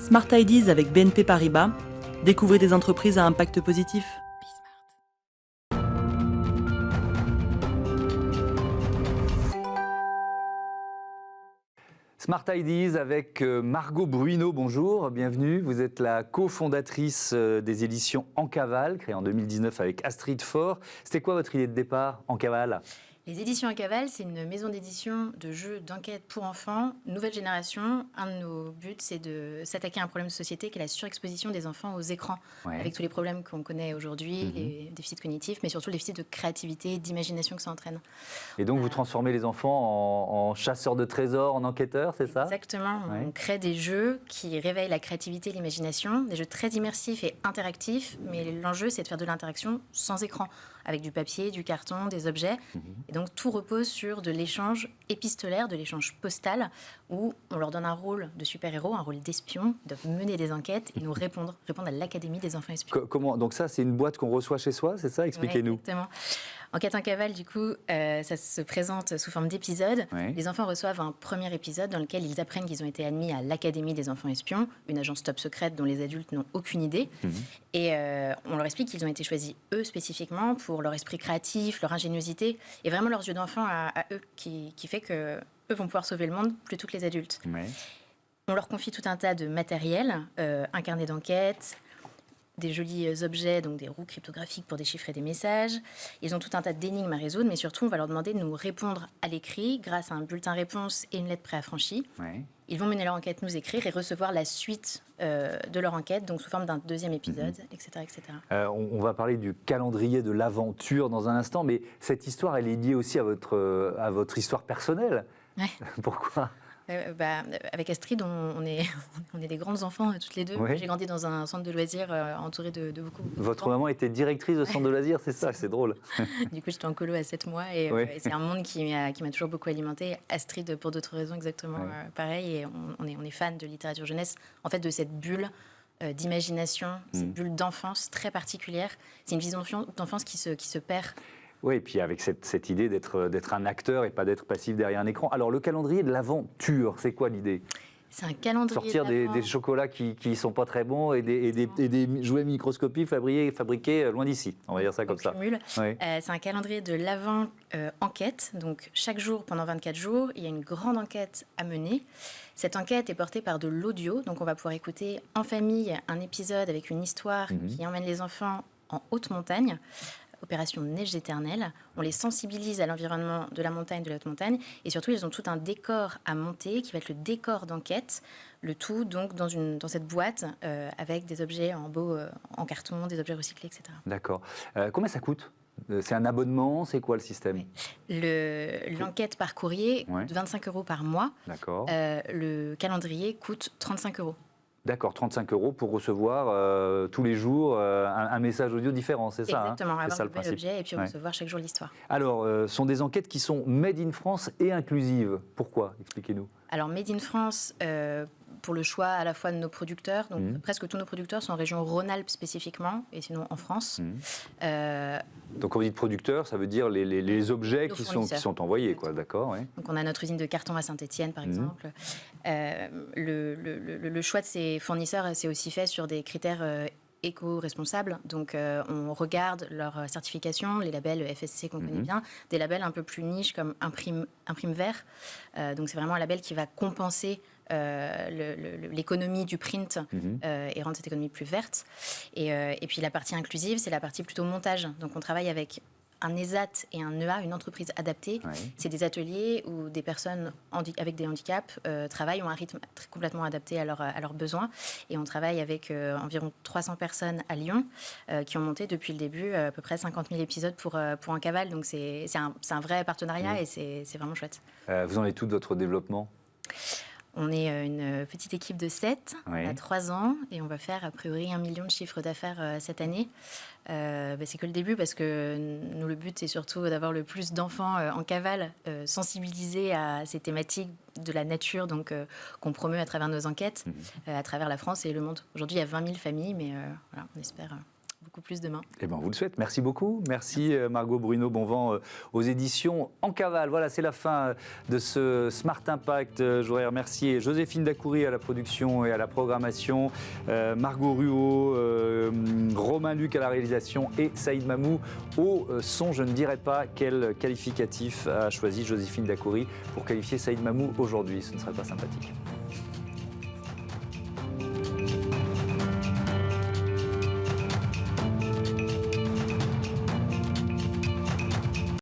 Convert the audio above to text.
Smart Ideas avec BNP Paribas. Découvrez des entreprises à impact positif. Smart Ideas avec Margot Bruino, bonjour, bienvenue. Vous êtes la cofondatrice des éditions En Cavale, créées en 2019 avec Astrid Faure. C'était quoi votre idée de départ, En Cavale ? Les éditions En Cavale, c'est une maison d'édition de jeux d'enquête pour enfants, nouvelle génération. Un de nos buts, c'est de s'attaquer à un problème de société qui est la surexposition des enfants aux écrans, avec tous les problèmes qu'on connaît aujourd'hui, les déficits cognitifs, mais surtout les déficits de créativité, d'imagination que ça entraîne. Et donc vous transformez les enfants en chasseurs de trésors, en enquêteurs, c'est ça ? Exactement, on crée des jeux qui réveillent la créativité et l'imagination, des jeux très immersifs et interactifs, mais l'enjeu, c'est de faire de l'interaction sans écran, avec du papier, du carton, des objets. Et donc tout repose sur de l'échange épistolaire, de l'échange postal, où on leur donne un rôle de super-héros, un rôle d'espion, ils doivent mener des enquêtes et nous répondre à l'Académie des enfants espions. Comment ? Donc ça, c'est une boîte qu'on reçoit chez soi, c'est ça ? Expliquez-nous. Ouais, exactement. Enquête en cavale, du coup, ça se présente sous forme d'épisodes. Les enfants reçoivent un premier épisode dans lequel ils apprennent qu'ils ont été admis à l'Académie des enfants espions, une agence top secrète dont les adultes n'ont aucune idée. Et on leur explique qu'ils ont été choisis, eux, spécifiquement, pour leur esprit créatif, leur ingéniosité, et vraiment leurs yeux d'enfant à eux, qui fait qu'eux vont pouvoir sauver le monde plutôt que les adultes. On leur confie tout un tas de matériel, un carnet d'enquête, des jolis objets, donc des roues cryptographiques pour déchiffrer des messages. Ils ont tout un tas d'énigmes à résoudre, mais surtout, on va leur demander de nous répondre à l'écrit grâce à un bulletin-réponse et une lettre préaffranchie. Ils vont mener leur enquête, nous écrire et recevoir la suite de leur enquête, donc sous forme d'un deuxième épisode, etc. etc. On va parler du calendrier de l'aventure dans un instant, mais cette histoire, elle est liée aussi à votre histoire personnelle. Pourquoi ? Avec Astrid, on est des grands enfants toutes les deux. J'ai grandi dans un centre de loisirs entouré de beaucoup. Votre maman était directrice de centre de loisirs, c'est ça, c'est drôle. Du coup, j'étais en colo à 7 mois et c'est un monde qui m'a toujours beaucoup alimenté. Astrid, pour d'autres raisons exactement pareil. Et on est fan de littérature jeunesse, en fait, de cette bulle d'imagination, cette bulle d'enfance très particulière. C'est une vision d'enfance qui se perd. Oui, et puis avec cette idée d'être un acteur et pas d'être passif derrière un écran. Alors, le calendrier de l'aventure, c'est quoi l'idée ? C'est un calendrier sortir des chocolats qui ne sont pas très bons et des jouets microscopiques fabriqués loin d'ici. On va dire ça comme ça. C'est un calendrier de l'avant enquête. Donc, chaque jour, pendant 24 jours, il y a une grande enquête à mener. Cette enquête est portée par de l'audio. Donc, on va pouvoir écouter en famille un épisode avec une histoire qui emmène les enfants en haute montagne. Opération Neige éternelle. On les sensibilise à l'environnement de la montagne, de la haute montagne, et surtout ils ont tout un décor à monter qui va être le décor d'enquête, le tout donc dans cette boîte avec des objets en carton, des objets recyclés, etc. D'accord. Combien ça coûte ? C'est un abonnement ? C'est quoi le système ? L'enquête par courrier coûte 25 € par mois. D'accord. Le calendrier coûte 35 €. D'accord, 35 € pour recevoir tous les jours un message audio différent, c'est ça ? Exactement, avoir ça, un nouvel objet et puis recevoir chaque jour l'histoire. Alors, ce sont des enquêtes qui sont made in France et inclusives. Pourquoi ? Expliquez-nous. Alors, made in France, pour le choix à la fois de nos producteurs, donc presque tous nos producteurs sont en région Rhône-Alpes spécifiquement, et sinon en France. Donc quand vous dites producteurs, ça veut dire les objets qui sont envoyés, quoi, d'accord, ouais. Donc on a notre usine de carton à Saint-Étienne, par exemple. Le choix de ces fournisseurs s'est aussi fait sur des critères éco-responsables. Donc on regarde leur certification, les labels FSC qu'on connaît bien, des labels un peu plus niches comme Imprime Vert. Donc c'est vraiment un label qui va compenser l'économie du print et rendre cette économie plus verte. Et puis la partie inclusive, c'est la partie plutôt montage. Donc on travaille avec un ESAT et un EA, une entreprise adaptée. C'est des ateliers où des personnes avec des handicaps travaillent, ont un rythme complètement adapté à leurs besoins. Et on travaille avec environ 300 personnes à Lyon qui ont monté depuis le début à peu près 50 000 épisodes pour En Cavale. Donc c'est un vrai partenariat et c'est vraiment chouette. Vous en êtes tout de votre développement ? On est une petite équipe de 7, on a 3 ans et on va faire a priori 1 million de chiffres d'affaires cette année. C'est que le début parce que nous, le but, c'est surtout d'avoir le plus d'enfants en cavale sensibilisés à ces thématiques de la nature donc qu'on promeut à travers nos enquêtes, à travers la France et le monde. Aujourd'hui, il y a 20 000 familles, mais voilà, on espère beaucoup beaucoup plus demain. Eh ben, on vous le souhaite. Merci beaucoup. Merci Margot Bruno. Bon vent aux éditions En Cavale. Voilà, c'est la fin de ce Smart Impact. Je voudrais remercier Joséphine Dacoury à la production et à la programmation, Margot Ruot, Romain Luc à la réalisation et Saïd Mamou au son. Je ne dirais pas quel qualificatif a choisi Joséphine Dacoury pour qualifier Saïd Mamou aujourd'hui. Ce ne serait pas sympathique.